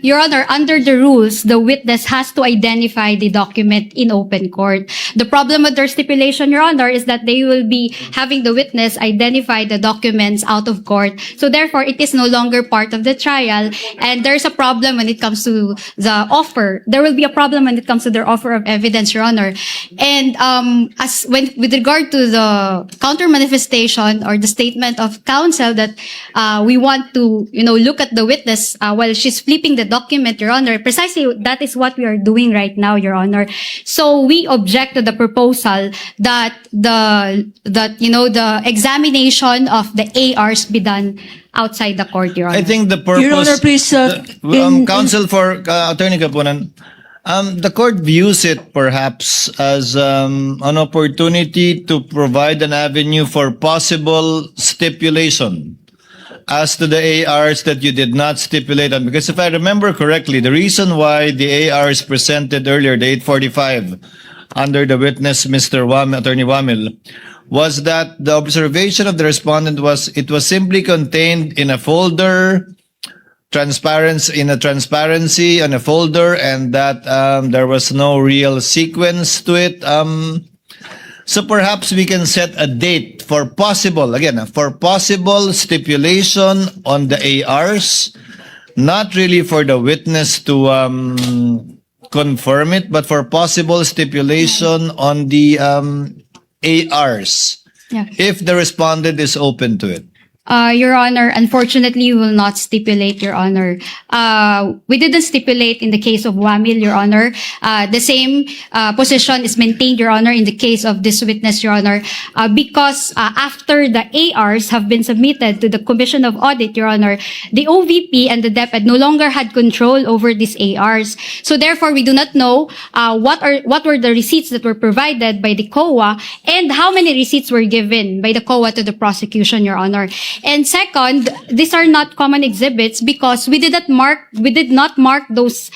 Your Honor, under the rules, the witness has to identify the document in open court. The problem with their stipulation, Your Honor, is that they will be having the witness identify the documents out of court. So therefore, it is no longer part of the trial. And there's a problem when it comes to the offer. There will be a problem when it comes to their offer of evidence, Your Honor. And with regard to the counter manifestation or the statement of counsel that we want to, look at the witness while she's flipping the document, Your Honor, precisely that is what we are doing right now, Your Honor. So we object to the proposal that the examination of the ARs be done outside the court, Your Honor. I think the purpose... Your Honor, please, counsel for Attorney Kapunan, the court views it perhaps as an opportunity to provide an avenue for possible stipulation as to the ARs that you did not stipulate on. Because if I remember correctly, the reason why the ARs presented earlier, the 845, under the witness, Mr. Attorney Wamil, was that the observation of the respondent was it was simply contained in a folder, transparency on a folder, and that there was no real sequence to it. So perhaps we can set a date for possible stipulation on the ARs, not really for the witness to confirm it, but for possible stipulation on the ARs, if the respondent is open to it. Your Honor, unfortunately, we will not stipulate, Your Honor. We didn't stipulate in the case of Wamil, Your Honor. The same position is maintained, Your Honor, in the case of this witness, Your Honor, because after the ARs have been submitted to the Commission of Audit, Your Honor, the OVP and the DepEd no longer had control over these ARs. So therefore, we do not know what were the receipts that were provided by the COA and how many receipts were given by the COA to the prosecution, Your Honor. And second, these are not common exhibits because we did not mark those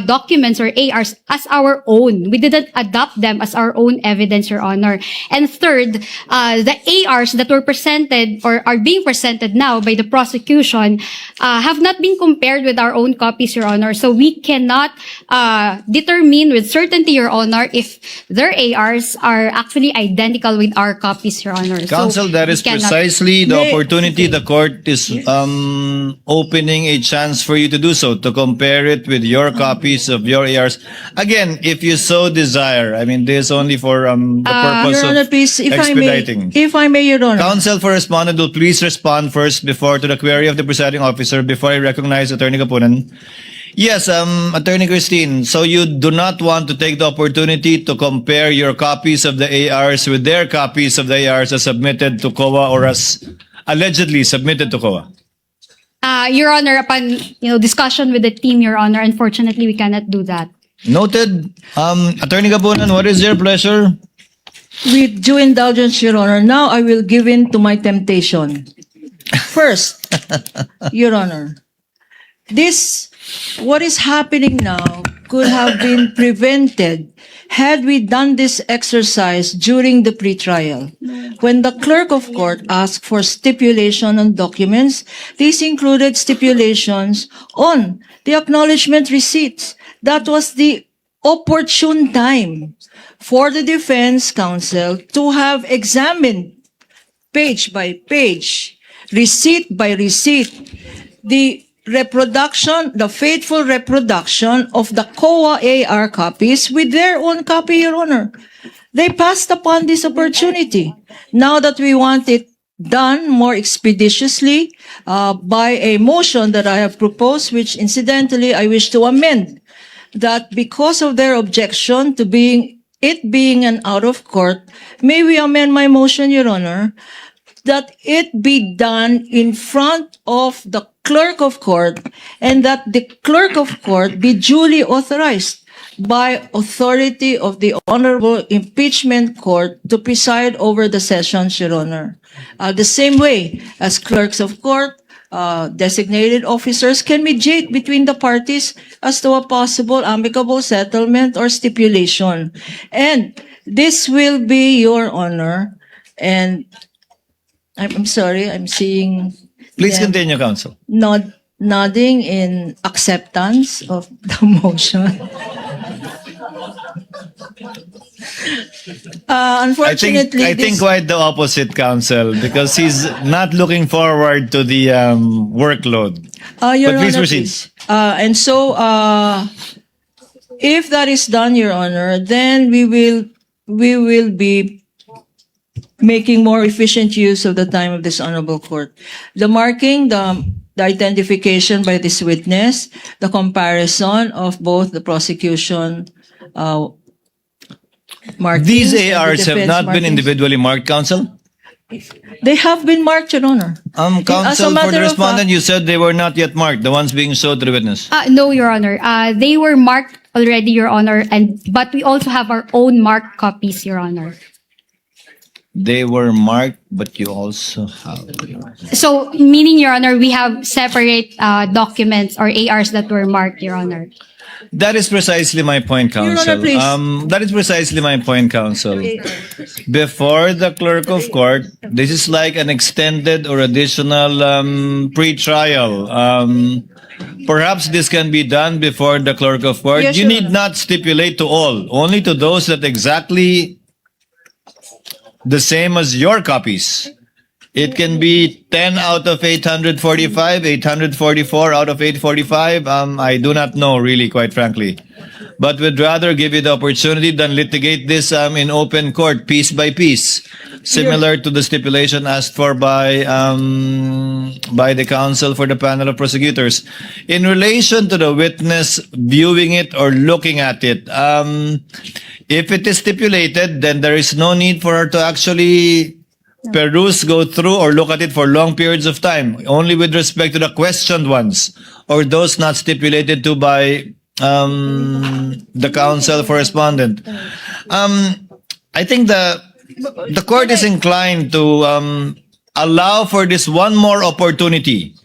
documents or ARs as our own. We didn't adopt them as our own evidence, Your Honor. And third, the ARs that were presented or are being presented now by the prosecution have not been compared with our own copies, Your Honor. So we cannot determine with certainty, Your Honor, if their ARs are actually identical with our copies, Your Honor. Counsel, that is precisely the opportunity the court is opening a chance for you to do so, to compare it with your copies of your ARs. Again, if you so desire. I mean, this is only for the purpose Your Honor, of please, expediting. if I may, Your Honor. Counsel for respondent will please respond first before to the query of the presiding officer before I recognize Attorney Kapunan. Yes, Attorney Christine, so you do not want to take the opportunity to compare your copies of the ARs with their copies of the ARs as submitted to COA or as allegedly submitted to COA? Your Honor, upon discussion with the team, Your Honor, unfortunately, we cannot do that. Noted. Attorney Kapunan, what is your pleasure? With due indulgence, Your Honor, now I will give in to my temptation. First, Your Honor, what is happening now could have been prevented had we done this exercise during the pretrial. When the clerk of court asked for stipulation on documents, these included stipulations on the acknowledgement receipts. That was the opportune time for the defense counsel to have examined page by page, receipt by receipt, the faithful reproduction of the COA AR copies with their own copy, Your Honor. They passed upon this opportunity. Now that we want it done more expeditiously by a motion that I have proposed, which incidentally I wish to amend, that because of their objection to it being an out of court, may we amend my motion, Your Honor, that it be done in front of the clerk of court and that the clerk of court be duly authorized by authority of the Honorable Impeachment Court to preside over the sessions, Your Honor. The same way as clerks of court, designated officers can mediate between the parties as to a possible amicable settlement or stipulation. And this will be, Your Honor, and I'm sorry, I'm seeing... Please continue, counsel. Nod nodding in acceptance of the motion. Unfortunately, I think this- quite the opposite, Counsel, because he's not looking forward to the workload. Your But please Honor, proceed. please. And so, if that is done, Your Honor, then we will be making more efficient use of the time of this honorable court. The marking, the identification by this witness, the comparison of both the prosecution markings. These and the ARs have defense not been markings. individually marked, Counsel? They have been marked, Your Honor. As a Counsel, for matter the of respondent, you said they were not yet marked, the ones being showed to the witness. No, Your Honor. They were marked already, Your Honor, but we also have our own marked copies, Your Honor. They were marked, but you also have. So, meaning, Your Honor, we have separate documents or ARs that were marked, Your Honor. That is precisely my point, Your Counsel. Honor, please. That is precisely my point, Counsel. Before the clerk of court, this is like an extended or additional pre-trial. Perhaps this can be done before the clerk of court. Yes, You Your need Honor. not stipulate to all, only to those that exactly the same as your copies. It can be 10 out of 845, 844 out of 845. I do not know, really, quite frankly. But would rather give you the opportunity than litigate this in open court, piece by piece, similar to the stipulation asked for by the counsel for the panel of prosecutors. In relation to the witness viewing it or looking at it, if it is stipulated, then there is no need for her to actually peruse, go through, or look at it for long periods of time, only with respect to the questioned ones or those not stipulated to by the counsel for respondent. I think the court is inclined to allow for this one more opportunity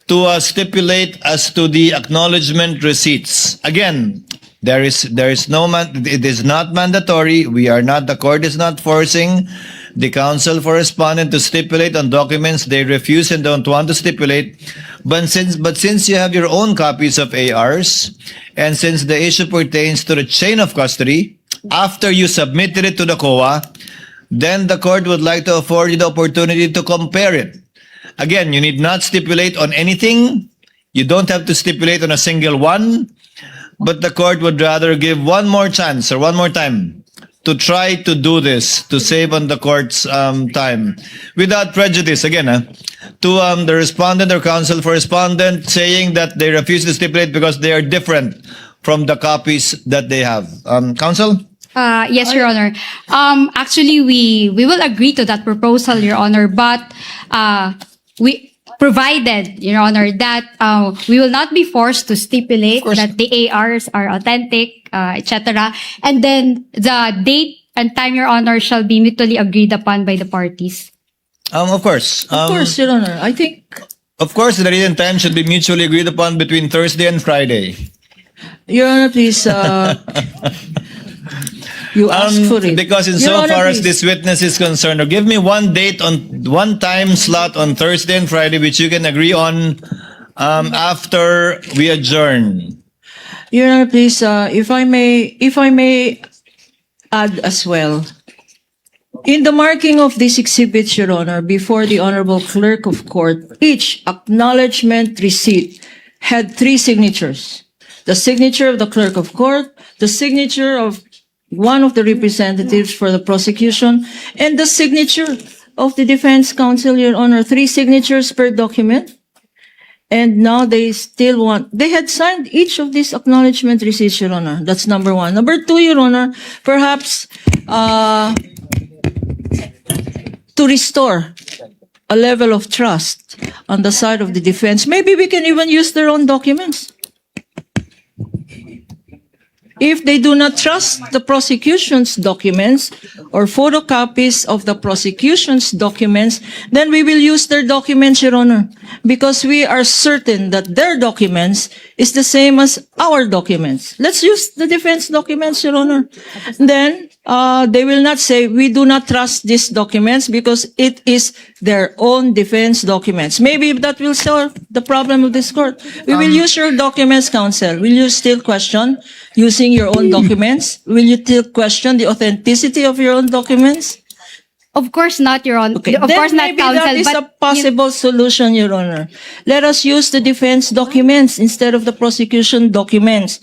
to stipulate as to the acknowledgement receipts. Again, there is no it is not mandatory. The court is not forcing the counsel for respondent to stipulate on documents they refuse and don't want to stipulate. But since you have your own copies of ARs, and since the issue pertains to the chain of custody, after you submitted it to the COA, then the court would like to afford you the opportunity to compare it. Again, you need not stipulate on anything. You don't have to stipulate on a single one, but the court would rather give one more chance or one more time to try to do this, to save on the court's time, without prejudice, again, to the respondent or counsel for respondent saying that they refuse to stipulate because they are different from the copies that they have. Counsel? Yes, Your Honor. Actually, we will agree to that proposal, Your Honor, but we provided, Your Honor, that we will not be forced to stipulate that the ARs are authentic, etc. And then the date and time, Your Honor, shall be mutually agreed upon by the parties. Of course. Of course, Your Honor. I think Of course, the date and time should be mutually agreed upon between Thursday and Friday. Your Honor, please. You asked for it. Because Your so Honor, far as please. this witness is concerned, or give me one date on one time slot on Thursday and Friday which you can agree on after we adjourn. Your Honor, please, if I may add as well. In the marking of these exhibits, Your Honor, before the Honorable Clerk of Court, each acknowledgement receipt had 3 signatures. The signature of the Clerk of Court, the signature of one of the representatives for the prosecution, and the signature of the defense counsel, Your Honor. 3 signatures per document. And now they had signed each of these acknowledgement receipts, Your Honor. That's number 1. Number 2, Your Honor, perhaps, to restore a level of trust on the side of the defense, maybe we can even use their own documents. If they do not trust the prosecution's documents or photocopies of the prosecution's documents, then we will use their documents, Your Honor. because we are certain that their documents is the same as our documents. Let's use the defense documents, Your Honor. Then, they will not say, we do not trust these documents because it is their own defense documents. Maybe that will solve the problem of this court. We will use your documents, counsel. Will you still question using your own documents? Will you still question the authenticity of your own documents? Of course not, Your Honor. Okay, Of then course not, maybe counsel. that is but a possible solution, Your Honor. Let us use the defense documents instead of the prosecution documents.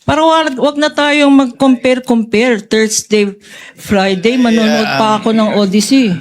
Para wag na tayong mag-compare. Thursday, Friday, manonood pa ako ng Odyssey.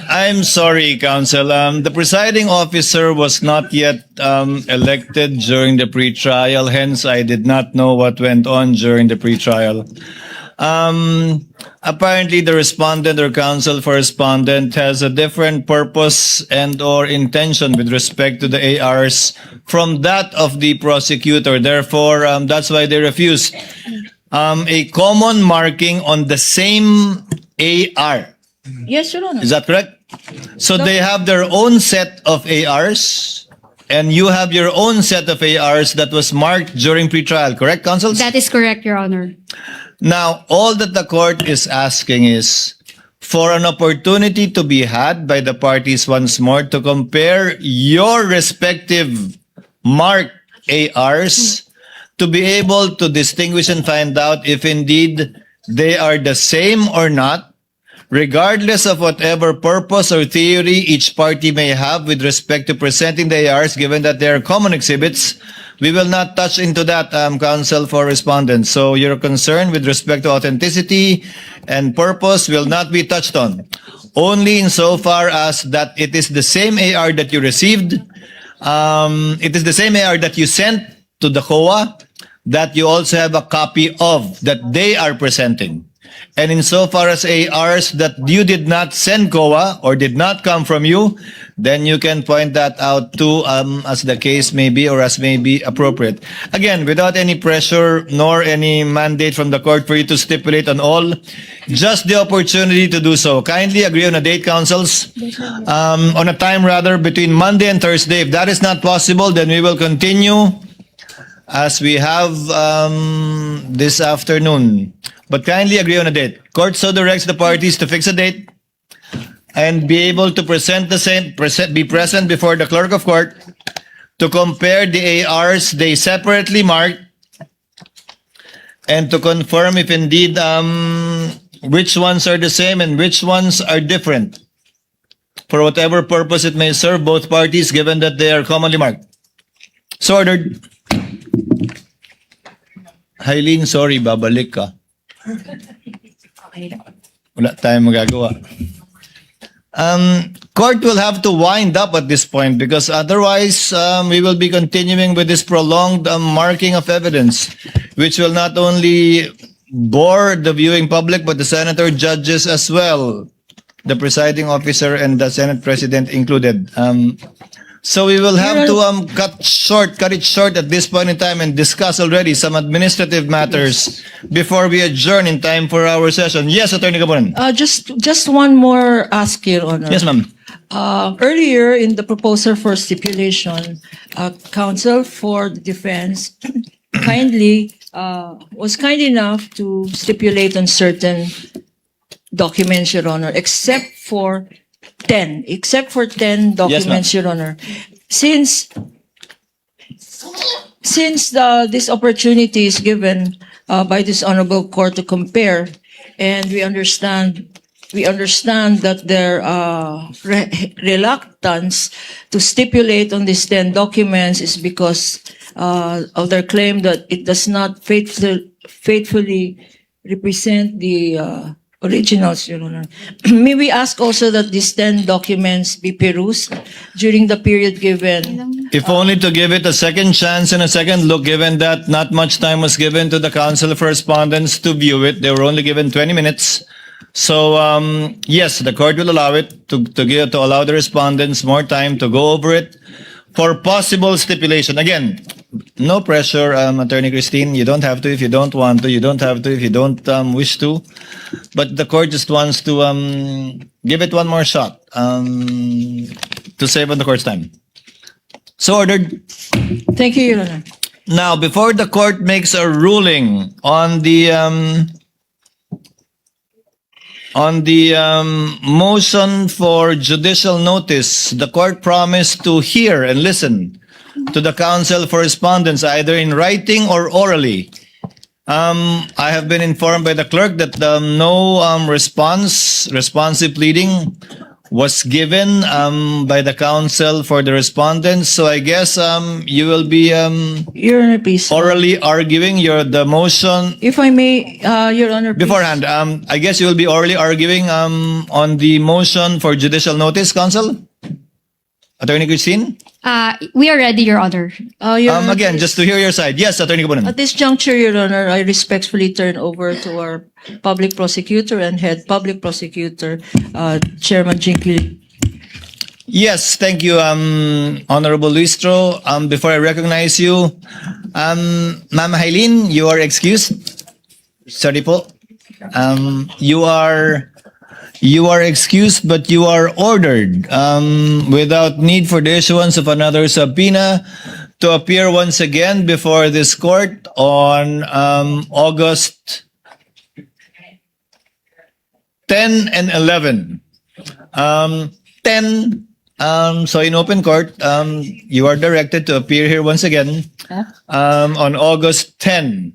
I'm sorry, Counsel. The presiding officer was not yet elected during the pretrial, hence I did not know what went on during the pretrial. Apparently, the respondent or counsel for respondent has a different purpose and or intention with respect to the ARs from that of the prosecutor. Therefore, that's why they refused a common marking on the same AR. Yes, Your Honor. Is that correct? So they have their own set of ARs, and you have your own set of ARs that was marked during pretrial, correct, counsels? that is correct, Your Honor. Now, all that the court is asking is for an opportunity to be had by the parties once more to compare your respective marked ARs to be able to distinguish and find out if indeed they are the same or not, regardless of whatever purpose or theory each party may have with respect to presenting the ARs, given that they are common exhibits. We will not touch into that, counsel for respondents. So your concern with respect to authenticity and purpose will not be touched on. Only insofar as that it is the same AR that you received, it is the same AR that you sent to the COA, that you also have a copy of, that they are presenting. And insofar as ARs that you did not send COA or did not come from you, then you can point that out too, as the case may be or as may be appropriate. Again, without any pressure nor any mandate from the court for you to stipulate on all, just the opportunity to do so. Kindly agree on a date, counsels, on a time rather, between Monday and Thursday. If that is not possible, then we will continue as we have this afternoon. But kindly agree on a date. Court so directs the parties to fix a date and be able to present the same, be present before the clerk of court to compare the ARs they separately marked and to confirm if indeed which ones are the same and which ones are different for whatever purpose it may serve both parties, given that they are commonly marked. So ordered. Hailin, sorry, babalik ka. Wala tayong magagawa. Court will have to wind up at this point because otherwise we will be continuing with this prolonged marking of evidence, which will not only bore the viewing public but the senator, judges as well, the presiding officer and the Senate President included. So we will have to cut it short at this point in time and discuss already some administrative matters before we adjourn in time for our session. Yes, Attorney Gabunan. Just one more ask, Your Honor. Yes, ma'am. Earlier in the proposal for stipulation, counsel for the defense was kind enough to stipulate on certain documents, Your Honor, except for 10 documents, Your Honor. Since this opportunity is given by this honorable court to compare, and we understand that their reluctance to stipulate on these 10 documents is because of their claim that it does not faithfully represent the originals, Your Honor. May we ask also that these 10 documents be perused during the period given? If only to give it a second chance and a second look, given that not much time was given to the counsel for respondents to view it. They were only given 20 minutes. So, yes, the court will allow it to allow the respondents more time to go over it for possible stipulation. Again, no pressure, Attorney Christine. You don't have to if you don't want to. You don't have to if you don't wish to. But the court just wants to give it one more shot. to save on the court's time. So ordered. Thank you, Your Honor. Now, before the court makes a ruling on the motion for judicial notice, the court promised to hear and listen to the counsel for respondents either in writing or orally. I have been informed by the clerk that no responsive pleading was given by the counsel for the respondents. So I guess you will be Your Honor, please. orally arguing the motion If I may, Your Honor, please. beforehand. I guess you will be orally arguing on the motion for judicial notice, counsel. Attorney Christine. We are ready, Your Honor. Your Honor, Again, please. just to hear your side. Yes, Attorney Kapunan. At this juncture, Your Honor, I respectfully turn over to our public prosecutor and head public prosecutor, Chairman Jinky. Yes, thank you, Honorable Luistro. Before I recognize you, Ma'am Hailin, you are excused. Sorry po. You are excused, but you are ordered without need for the issuance of another subpoena to appear once again before this court on August 10 and 11. 10, so in open court, you are directed to appear here once again on August 10.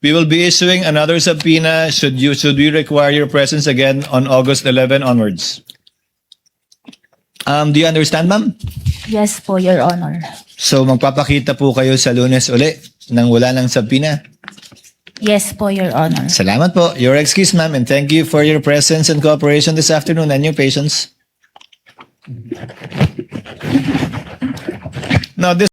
We will be issuing another subpoena should we require your presence again on August 11 onwards. Do you understand, ma'am? Yes po, Your Honor. So magpapakita po kayo sa Lunes uli nang wala ng subpoena. Yes po, Your Honor. Salamat po. Your excuse, ma'am, and thank you for your presence and cooperation this afternoon and your patience. Now this